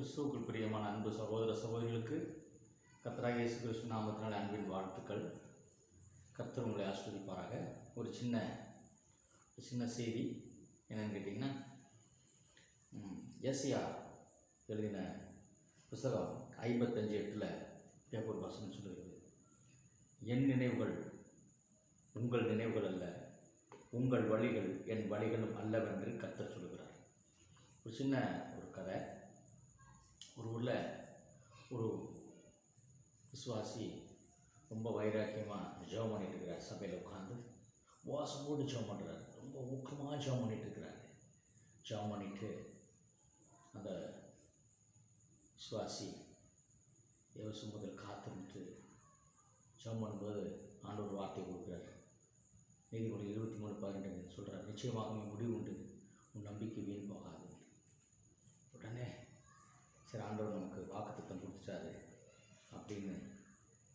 கிறிஸ்துவுக்குள் பிரியமான அன்பு சகோதர சகோதரிகளுக்கு கர்த்தராகிய இயேசு கிறிஸ்து நாமத்தினால் அன்பின் வாழ்த்துக்கள். கர்த்தர் உங்களை ஆஸ்வதிப்பாராக. ஒரு சின்ன செய்தி என்னென்னு கேட்டிங்கன்னா, ஏசியா எழுதின புத்தகம் 55:8 பேப்பர் வாசனம் சொல்லுகிறது, என் நினைவுகள் உங்கள் நினைவுகள் அல்ல, உங்கள் வழிகள் என் வழிகளும் அல்லவென்று கர்த்தர் சொல்லுகிறார். ஒரு சின்ன கதை. ஒரு ஊரில் ஒரு விசுவாசி ரொம்ப வைராக்கியமாக ஜெபம் பண்ணிட்டு இருக்கிறார். சபையில் உட்காந்து வாசம் போட்டு ஜெபம் பண்ணுறாரு. ரொம்ப ஊக்கமாக ஜெபம் பண்ணிட்டு இருக்கிறாரு. ஜெபம் பண்ணிட்டு அந்த விசுவாசி தேவசம் முதல் காத்துட்டு ஜெபம் பண்ணும்போது ஆண்டவர் வார்த்தை கொடுக்குறாரு. நீதிமொழி 23:12 சொல்கிறார், நிச்சயமாக முடிவு உண்டு, உன் நம்பிக்கை வீண் போகாது. உடனே சரி, ஆண்டவர் நமக்கு வாக்குத்தத்தம் கொடுத்துட்டாரு அப்படின்னு,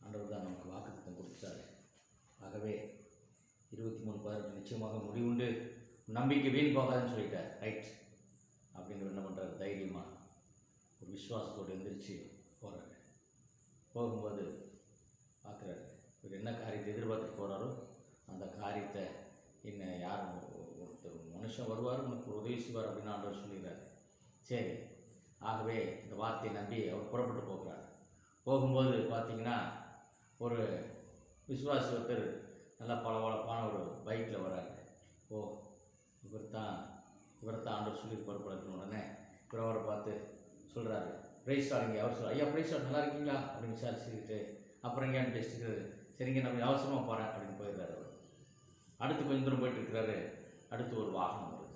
ஆண்டவர் தான் நமக்கு வாக்குத்தத்தம் கொடுத்துட்டாரு. ஆகவே 23:12 நிச்சயமாக முடிவுண்டு, நம்பிக்கை வீண் போகாதுன்னு சொல்லிட்டார். ரைட் அப்படின்னு என்ன பண்ணுறாரு, தைரியமாக ஒரு விசுவாசத்தோடு எந்திரிச்சு போகிறாரு. போகும்போது பார்க்குறாரு, இவர் என்ன காரியத்தை எதிர்பார்த்துட்டு போகிறாரோ அந்த காரியத்தை இன்னும் யாரும் ஒருத்தர் மனுஷன் வருவார், உனக்கு ஒரு உதவி செய்வார் அப்படின்னு ஆண்டவர் சொல்லிடுறாரு. சரி, ஆகவே இந்த வார்த்தையை நம்பி அவர் புறப்பட்டு போகிறார். போகும்போது பார்த்திங்கன்னா ஒரு விசுவாசி ஒருத்தர் நல்லா பளபளப்பான ஒரு பைக்கில் வர்றாரு. ஓ, இவர் தான் ஆண்டவர் சொல்லி புறப்படுறதுன்னு உடனே இவர் அவரை பார்த்து சொல்கிறாரு, ப்ரைஸ் ஆடுங்க. அவர் சொல்ல, ஐயா ப்ரைஸ் ஆடு, நல்லா இருக்கீங்களா அப்படின்னு விசாரிச்சுக்கிட்டு அப்புறம் எங்கேயான்னு பேசிட்டு, சரிங்க நம்ம அவசரமாக போகிறேன் அப்படின்னு போயிடுறாரு. அவர் அடுத்து கொஞ்சம் தூரம் போயிட்டு இருக்கிறாரு. அடுத்து ஒரு வாகனம் வருது,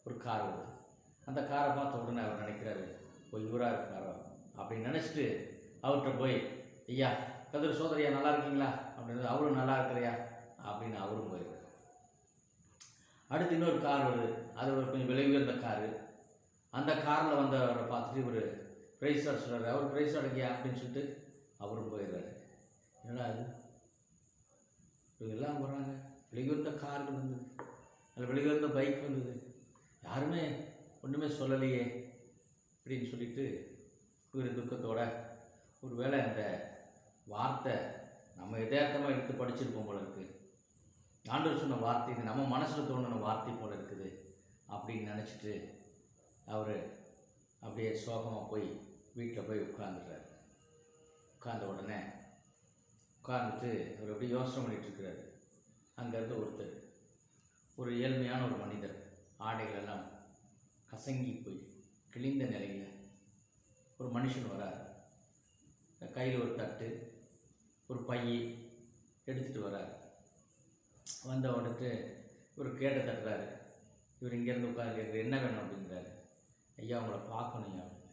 ஒரு கார் வருது. அந்த காரை பார்த்த உடனே அவர் நினைக்கிறாரு, ஓ இவராக இருக்காரோ அப்படின்னு நினச்சிட்டு அவர்கிட்ட போய், ஐயா கதிர் சோதரியா நல்லா இருக்கீங்களா அப்படின்னு, அவரும் நல்லா இருக்கிறையா அப்படின்னு அவரும் போயிடுறாரு. அடுத்து இன்னொரு கார் வருது, அது ஒரு கொஞ்சம் விலை உயர்ந்த காரு. அந்த காரில் வந்தவரை பார்த்துட்டு இவர் ப்ரைஸ் ஆட சொல்கிறாரு. அவர் ப்ரைஸ் ஆடுங்கயா அப்படின்னு சொல்லிட்டு அவரும் போயிடுறாரு. என்னடா அது, இவங்க எல்லாம் போகிறாங்க, விலை உயர்ந்த கார்கள் வந்தது, அதில் விலை உயர்ந்த பைக் வந்தது, யாருமே ஒன்றுமே சொல்லலையே அப்படின்னு சொல்லிட்டு இவர் துக்கத்தோட, ஒரு வேளை அந்த வார்த்தை நம்ம யதார்த்தமாக எடுத்து படிச்சிருப்போம் போல இருக்குது, ஆண்டவர் சொன்ன வார்த்தை இது நம்ம மனசில் தோணுன வார்த்தை போல் இருக்குது அப்படின்னு நினச்சிட்டு அவர் அப்படியே சோகமாக போய் வீட்டில் போய் உட்காந்துடுறாரு. உட்கார்ந்த உடனே உட்காந்துட்டு அவர் அப்படியே யோசனை பண்ணிகிட்ருக்கிறாரு. அங்கேருந்து ஒருத்தர், ஒரு ஏழ்மையான ஒரு மனிதர், ஆடைகளெல்லாம் கசங்கி போய் கிழிந்த நிலையில் ஒரு மனுஷன் வரார். கையில் ஒரு தட்டு, ஒரு பையை எடுத்துகிட்டு வரார். வந்த உடனே இவர் கேட்ட தட்டுறாரு. இவர் இங்கேருந்து உட்காந்து கேட்குறாரு, என்ன வேணும் அப்படிங்கிறாரு. ஐயா உங்களை பார்க்கணும் அப்படின்னு.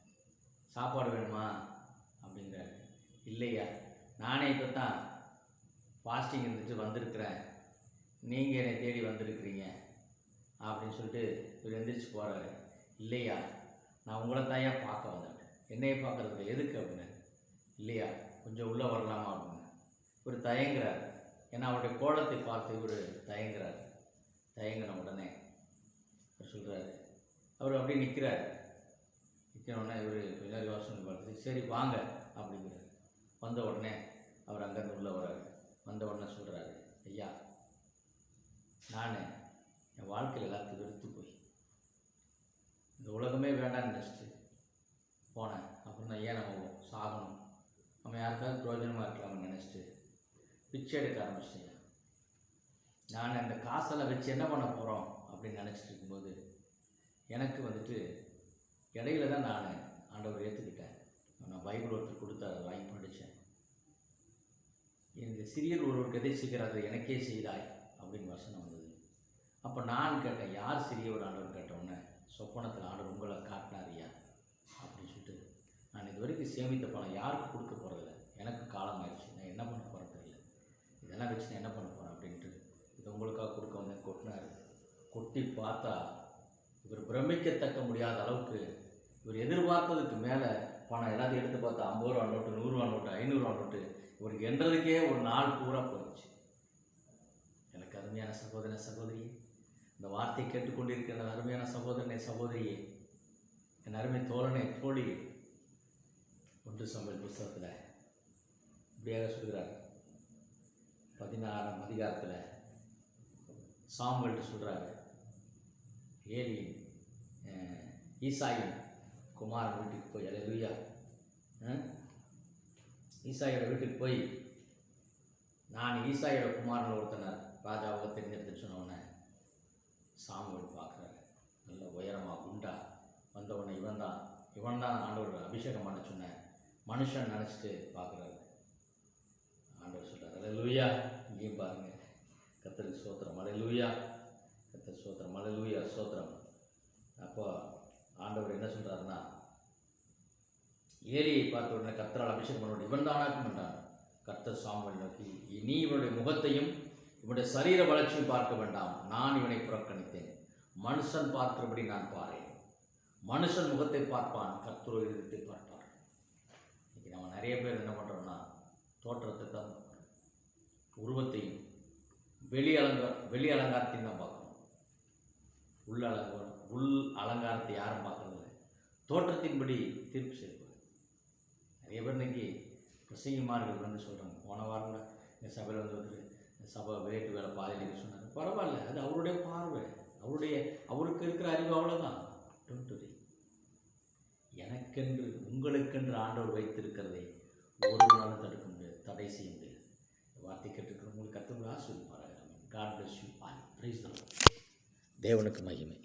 சாப்பாடு வேணுமா அப்படிங்கிறாரு. இல்லையா, நானே இப்போ தான் ஃபாஸ்டிங் இருந்துட்டு வந்திருக்கிறேன், நீங்கள் என்னை தேடி வந்திருக்கிறீங்க அப்படின்னு சொல்லிட்டு இவர் எந்திரிச்சு போகிறாரு. இல்லையா, நான் உங்களை தாயா பார்க்க வந்தேன், என்னையை பார்க்குறதுக்கு எதுக்கு அப்படின்னு. இல்லையா, கொஞ்சம் உள்ளே வரலாமா அப்படின்னு. இவர் தயங்குறாரு. ஏன்னா அவருடைய கோலத்தை பார்த்து இவர் தயங்குறாரு. தயங்கின உடனே அவர் சொல்கிறாரு, அவர் அப்படியே நிற்கிறார். நிற்கணுன்னா இவர் கொஞ்ச நேரம் யோசனை பார்த்துட்டு சரி வாங்க அப்படிங்கிறார். வந்த உடனே அவர் அங்கேருந்து உள்ளே வர்றாரு. வந்த உடனே சொல்கிறாரு, ஐயா நான் என் வாழ்க்கையில் எல்லாத்தையும் வெறுத்து போய் இந்த உலகமே வேண்டான்னு நினச்சிட்டு போனேன். அப்புறம் தான் ஏன் நம்ம சாகணும், நம்ம யாருக்காவது பிரயோஜனமாக இருக்கலாம்னு நினச்சிட்டு பிச்சை எடுக்க ஆரம்பிச்சிட்டேன். நான் அந்த காசெல்லாம் வச்சு என்ன பண்ண போகிறோம் அப்படின்னு நினச்சிட்டு இருக்கும்போது எனக்கு வந்துட்டு இடையில தான் நான் ஆண்டவர் ஏற்றுக்கிட்டேன். நான் பைபிள் ஒருத்தர் கொடுத்து அதை வாங்கி படித்தேன். எனக்கு சிறியர் ஒருவர் கதை செய்கிறார்கள், எனக்கே செய்தாய் அப்படின்னு வசனம் வந்தது. அப்போ நான் கேட்டேன், யார் சிறியவர் ஆண்டவர் கேட்டவுடனே, சொப்பனத்தில் ஆண்டவர் உங்களை காட்டினாரியா அப்படின்னு சொல்லிட்டு, நான் இது வரைக்கும் சேமித்த பணம் யாருக்கு கொடுக்க போகிறதில்ல, எனக்கு காலம் ஆயிடுச்சு, நான் என்ன பண்ண போகிறது இல்லை, இதெல்லாம் வச்சு நான் என்ன பண்ண போகிறேன் அப்படின்ட்டு இது உங்களுக்காக கொடுக்க வந்தேன். கொட்டினார். கொட்டி பார்த்தா இவர் பிரமிக்கத்தக்க முடியாத அளவுக்கு இவர் எதிர்பார்த்ததுக்கு மேலே பணம் எல்லாத்தையும் எடுத்து பார்த்தா 50 ரூபா நோட்டு, 100 ரூபா நோட்டு, 500 ரூபா நோட்டு, இவருக்கு என்றதுக்கே ஒரு நாள் பூரா போயிடுச்சு. எனக்கு அருமையான சகோதரன் சகோதரி, இந்த வார்த்தை கேட்டுக்கொண்டிருக்கிற அருமையான சகோதரனே சகோதரியே, என் அருமை தோழனே தோழி, 1 சாமுவேல் புஸ்தகத்தில் இப்படியாக சொல்கிறார். 16ஆம் அதிகாரத்தில் சாமுவேல்கிட்ட சொல்கிறாரு, ஏலி ஈசாயின் குமாரன் வீட்டுக்கு போய், அல்லேலூயா, ஈசாயோட வீட்டுக்கு போய், நான் ஈசாயோட குமாரன் ஒருத்தனர் ராஜாவாக தெரிஞ்செடுத்துன்னு சொன்னவொடனே சாமுவேல் பார்க்குறாரு. நல்ல உயரமாக குண்டா வந்தவுடனே இவன் தான் ஆண்டவர் அபிஷேகம் பண்ண சொன்ன மனுஷன் நினச்சிட்டு பார்க்குறாரு. ஆண்டவர் சொல்கிறார், அல்லேலூயா. இங்கேயும் பாருங்கள், கர்த்தருக்கு ஸ்தோத்திரம், அல்லேலூயா, கர்த்தர் ஸ்தோத்திரம், அல்லேலூயா, ஸ்தோத்திரம். அப்போ ஆண்டவர் என்ன சொல்கிறாருன்னா, ஏலியை பார்த்த உடனே கர்த்தரால் அபிஷேகம் பண்ண இவன் தானாக்கும் என்றான். கர்த்தர் சாமுவேலை நோக்கி, நீ இவனுடைய முகத்தையும் இவனுடைய சரீர வளர்ச்சியும் பார்க்க வேண்டாம், நான் இவனை புறக்கணித்தேன். மனுஷன் பார்க்கிறபடி நான் பாரேன். மனுஷன் முகத்தை பார்ப்பான், கர்த்தர் இருதயத்தை பார்ப்பார். இன்னைக்கு நம்ம நிறைய பேர் என்ன பண்ணுறோம்னா, தோற்றத்தை தான் பார்க்குறோம், உருவத்தையும் வெளி அலங்காரத்தையும் தான் பார்க்குறோம். உள் அலங்காரத்தை யாரும் பார்க்குறதில்ல, தோற்றத்தின்படி தீர்ப்பு செய்வார். நிறைய பேர் இன்னைக்கு பிரசங்கிமார்கள் வந்து சொல்கிறாங்க, போன வாரம் கூட இந்த சபையில் வந்து ஒருத்தர் இந்த சபை வேட்டு வேலை பாதையில் சொன்னார். பரவாயில்ல, அது அவருடைய பார்வை, அவருக்கு இருக்கிற அறிவு, அவ்வளோதான். Don't worry. எனக்கென்று உங்களுக்கென்று ஆண்டவர் வைத்திருக்கிறதை ஒரு நாளும் தடுக்க முடியாது, தடை செய்ய முடியாது. வார்த்தை கேட்டுருக்கிற உங்களுக்கு கர்த்தர் ஆசீர்வதிப்பாராக. God bless you all. Praise the Lord. தேவனுக்கு மகிமை.